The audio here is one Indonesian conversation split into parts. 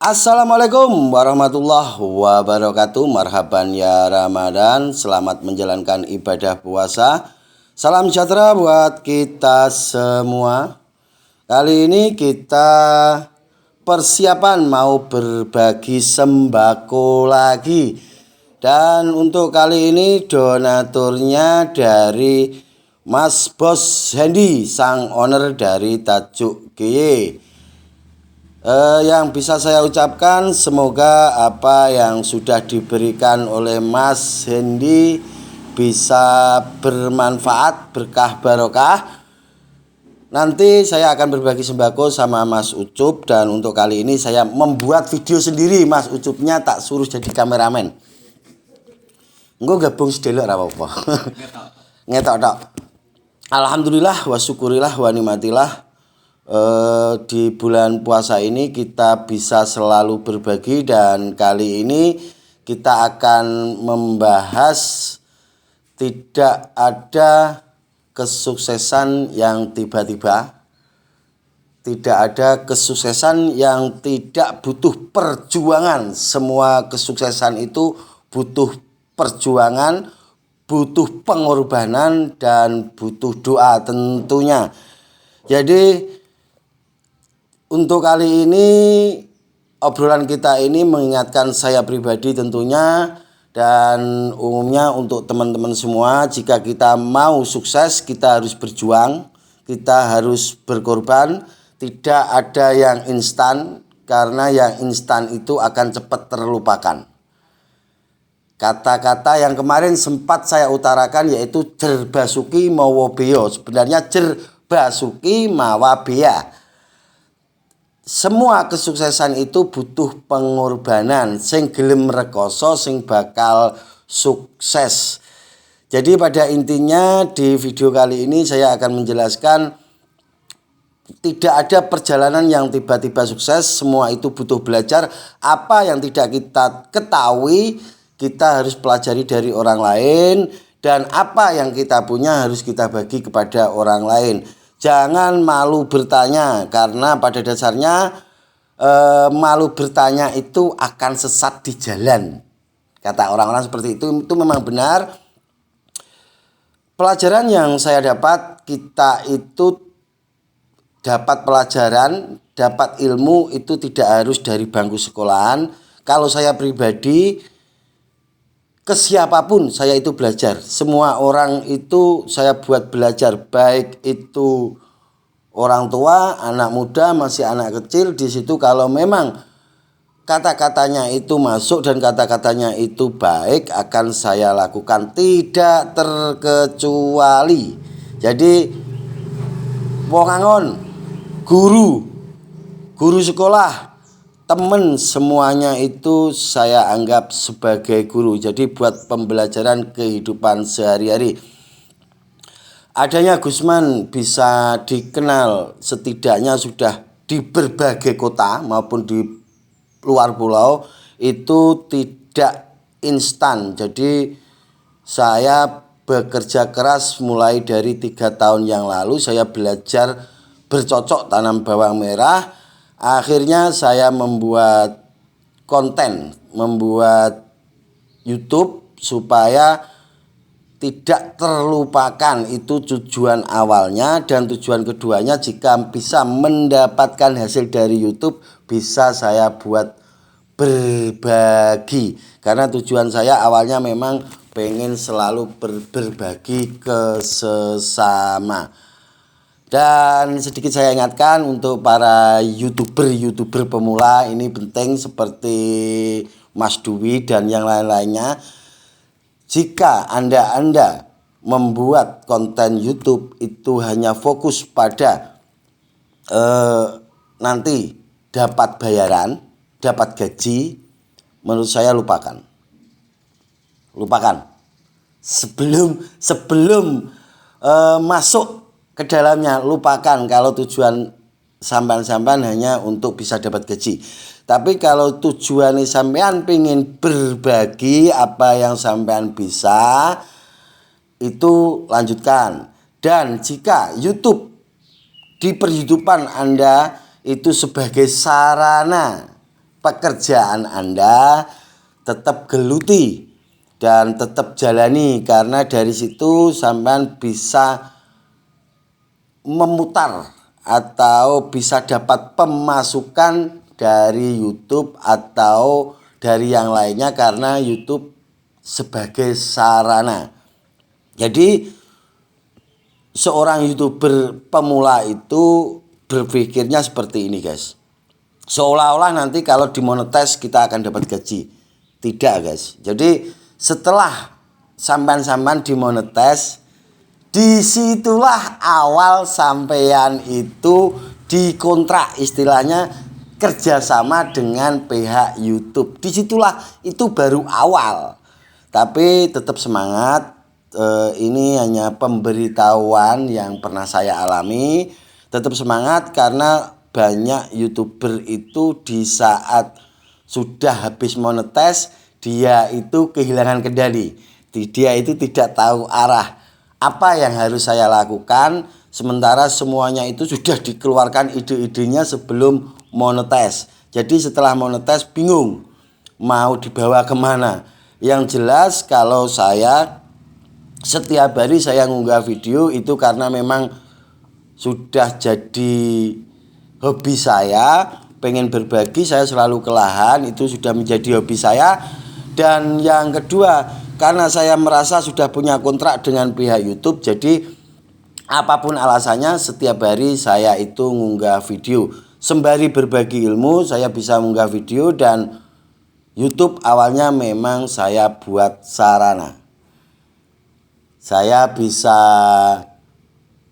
Assalamualaikum warahmatullahi wabarakatuh. Marhaban ya Ramadan. Selamat menjalankan ibadah puasa. Salam sejahtera buat kita semua. Kali ini kita persiapan mau berbagi sembako lagi. Dan untuk kali ini donaturnya dari Mas Bos Hendy, sang owner dari Tajuk GY. Yang bisa saya ucapkan, semoga apa yang sudah diberikan oleh Mas Hendy bisa bermanfaat, berkah barokah. Nanti saya akan berbagi sembako sama Mas Ucup, dan untuk kali ini saya membuat video sendiri. Mas Ucupnya tak suruh jadi kameramen. Engko gabung sedelok ora apa-apa. Ngetok tok. Alhamdulillah wa syukurillah wa nikmatillah. Di bulan puasa ini kita bisa selalu berbagi, dan kali ini kita akan membahas tidak ada kesuksesan yang tiba-tiba, tidak ada kesuksesan yang tidak butuh perjuangan. Semua kesuksesan itu butuh perjuangan, butuh pengorbanan, dan butuh doa tentunya. Jadi untuk kali ini obrolan kita ini mengingatkan saya pribadi tentunya, dan umumnya untuk teman-teman semua, jika kita mau sukses kita harus berjuang, kita harus berkorban. Tidak ada yang instan, karena yang instan itu akan cepat terlupakan. Kata-kata yang kemarin sempat saya utarakan yaitu jer basuki mawa beya, sebenarnya jer basuki mawa beya. Semua kesuksesan itu butuh pengorbanan. Sing gelem rekoso sing bakal sukses. Jadi pada intinya di video kali ini saya akan menjelaskan tidak ada perjalanan yang tiba-tiba sukses. Semua itu butuh belajar. Apa yang tidak kita ketahui kita harus pelajari dari orang lain, dan apa yang kita punya harus kita bagi kepada orang lain. Jangan malu bertanya, karena pada dasarnya malu bertanya itu akan sesat di jalan. Kata orang-orang seperti itu memang benar. Pelajaran yang saya dapat, kita itu dapat pelajaran, dapat ilmu itu tidak harus dari bangku sekolahan. Kalau saya pribadi, ke siapapun saya itu belajar. Semua orang itu saya buat belajar, baik itu orang tua, anak muda, masih anak kecil. Di situ kalau memang kata-katanya itu masuk dan kata-katanya itu baik, akan saya lakukan, tidak terkecuali. Jadi wong angon, guru sekolah, teman, semuanya itu saya anggap sebagai guru. Jadi buat pembelajaran kehidupan sehari-hari. Adanya Gusman bisa dikenal setidaknya sudah di berbagai kota maupun di luar pulau, itu tidak instan. Jadi saya bekerja keras mulai dari 3 tahun yang lalu. Saya belajar bercocok tanam bawang merah. Akhirnya saya membuat konten, membuat YouTube supaya tidak terlupakan. Itu tujuan awalnya, dan tujuan keduanya jika bisa mendapatkan hasil dari YouTube bisa saya buat berbagi, karena tujuan saya awalnya memang pengen selalu berbagi ke sesama. Dan sedikit saya ingatkan untuk para youtuber pemula, ini penting, seperti Mas Dwi dan yang lain-lainnya. Jika anda membuat konten YouTube itu hanya fokus pada nanti dapat bayaran, dapat gaji, menurut saya lupakan. Sebelum masuk ke dalamnya, lupakan kalau tujuan sampean hanya untuk bisa dapat gaji. Tapi kalau tujuan sampean pengen berbagi apa yang sampean bisa, itu lanjutkan. Dan jika YouTube di perhidupan Anda itu sebagai sarana pekerjaan Anda tetap geluti dan tetap jalani, karena dari situ sampean bisa memutar atau bisa dapat pemasukan dari YouTube atau dari yang lainnya, karena YouTube sebagai sarana. Jadi seorang YouTuber pemula itu berpikirnya seperti ini guys, seolah-olah nanti kalau dimonetize kita akan dapat gaji. Tidak guys. Jadi setelah sampan-sampan dimonetize, disitulah awal sampean itu dikontrak, istilahnya kerjasama dengan pihak YouTube. Disitulah itu baru awal. Tapi tetap semangat. Ini hanya pemberitahuan yang pernah saya alami. Tetap semangat, karena banyak YouTuber itu di saat sudah habis monetis dia itu kehilangan kendali. Dia itu tidak tahu arah apa yang harus saya lakukan, sementara semuanya itu sudah dikeluarkan ide-idenya sebelum monetis. Jadi setelah monetis bingung mau dibawa kemana. Yang jelas kalau saya setiap hari saya ngunggah video itu karena memang sudah jadi hobi saya, pengen berbagi, saya selalu kelahan, itu sudah menjadi hobi saya. Dan yang kedua, karena saya merasa sudah punya kontrak dengan pihak YouTube, jadi apapun alasannya setiap hari saya itu ngunggah video. Sembari berbagi ilmu, saya bisa ngunggah video, dan YouTube awalnya memang saya buat sarana. Saya bisa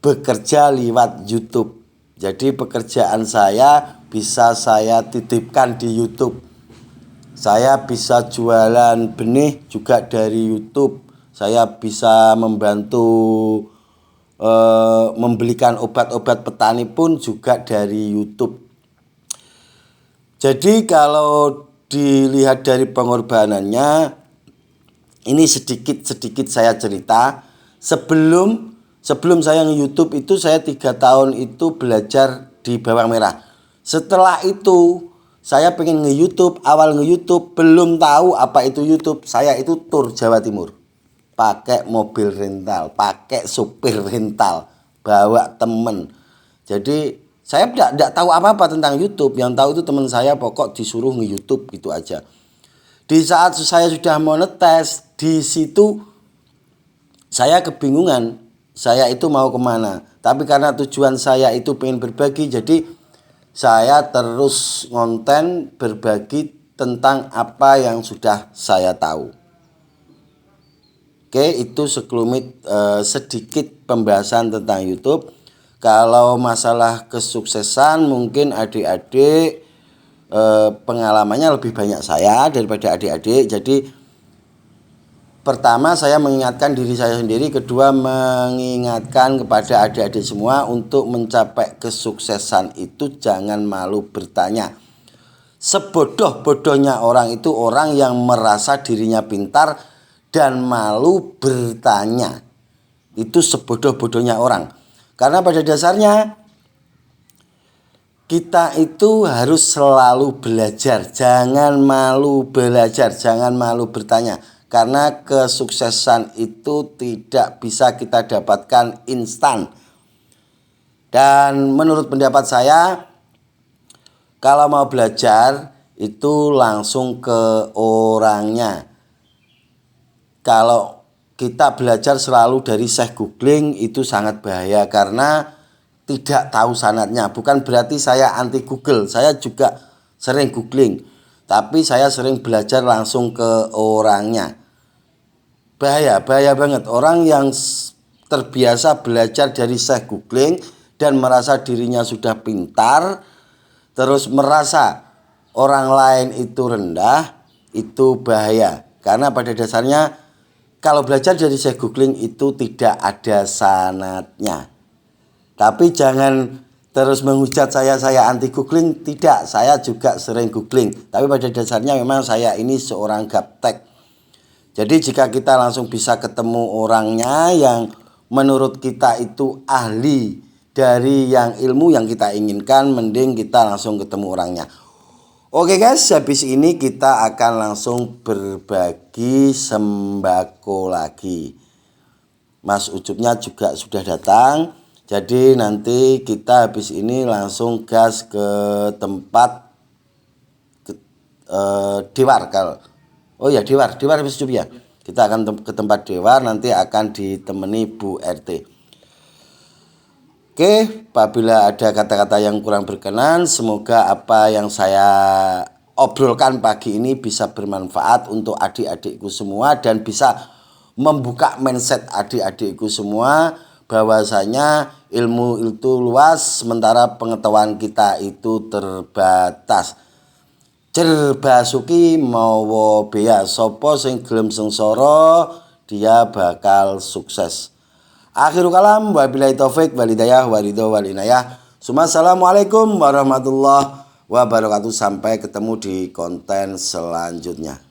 bekerja lewat YouTube. Jadi pekerjaan saya bisa saya titipkan di YouTube. Saya bisa jualan benih juga dari YouTube. Saya bisa membantu membelikan obat-obat petani pun juga dari YouTube. Jadi kalau dilihat dari pengorbanannya, ini sedikit-sedikit saya cerita. Sebelum saya nge-YouTube itu saya 3 tahun itu belajar di bawang merah. Setelah itu saya pengen nge-YouTube, awal nge-YouTube belum tahu apa itu YouTube. Saya itu tur Jawa Timur, pakai mobil rental, pakai supir rental, bawa temen. Jadi saya tidak tahu apa-apa tentang YouTube. Yang tahu itu teman saya, pokok disuruh nge-YouTube gitu aja. Di saat saya sudah monetis, di situ saya kebingungan. Saya itu mau kemana. Tapi karena tujuan saya itu pengen berbagi, jadi saya terus ngonten berbagi tentang apa yang sudah saya tahu. Oke, itu sekelumit sedikit pembahasan tentang YouTube. Kalau masalah kesuksesan, mungkin adik-adik pengalamannya lebih banyak saya daripada adik-adik. Jadi pertama saya mengingatkan diri saya sendiri, kedua mengingatkan kepada adik-adik semua untuk mencapai kesuksesan itu jangan malu bertanya. Sebodoh-bodohnya orang itu orang yang merasa dirinya pintar dan malu bertanya. Itu sebodoh-bodohnya orang. Karena pada dasarnya kita itu harus selalu belajar. Jangan malu belajar, jangan malu bertanya. Karena kesuksesan itu tidak bisa kita dapatkan instan. Dan menurut pendapat saya, kalau mau belajar itu langsung ke orangnya. Kalau kita belajar selalu dari Syekh googling itu sangat bahaya, karena tidak tahu sanadnya. Bukan berarti saya anti Google, saya juga sering googling, tapi saya sering belajar langsung ke orangnya. Bahaya banget orang yang terbiasa belajar dari Syekh googling dan merasa dirinya sudah pintar, terus merasa orang lain itu rendah, itu bahaya. Karena pada dasarnya kalau belajar dari Syekh googling itu tidak ada sanadnya. Tapi jangan terus menghujat saya anti googling. Tidak, saya juga sering googling. Tapi pada dasarnya memang saya ini seorang gaptek. Jadi jika kita langsung bisa ketemu orangnya yang menurut kita itu ahli dari yang ilmu yang kita inginkan, mending kita langsung ketemu orangnya. Oke guys, habis ini kita akan langsung berbagi sembako lagi. Mas Ucupnya juga sudah datang. Jadi nanti kita habis ini langsung gas ke tempat Dewar kalau. Oh ya, Dewar Mas Ucup ya. Kita akan ke tempat Dewar, nanti akan ditemani Bu RT. Oke, apabila ada kata-kata yang kurang berkenan, semoga apa yang saya obrolkan pagi ini bisa bermanfaat untuk adik-adikku semua dan bisa membuka mindset adik-adikku semua bahwasanya ilmu itu luas sementara pengetahuan kita itu terbatas. Basuki mawa beya, sapa sing gelem sengsara dia bakal sukses. Akhirul kalam, wabillahi taufik walhidayah waridho walinayah. Assalamualaikum warahmatullahi wabarakatuh. Sampai ketemu di konten selanjutnya.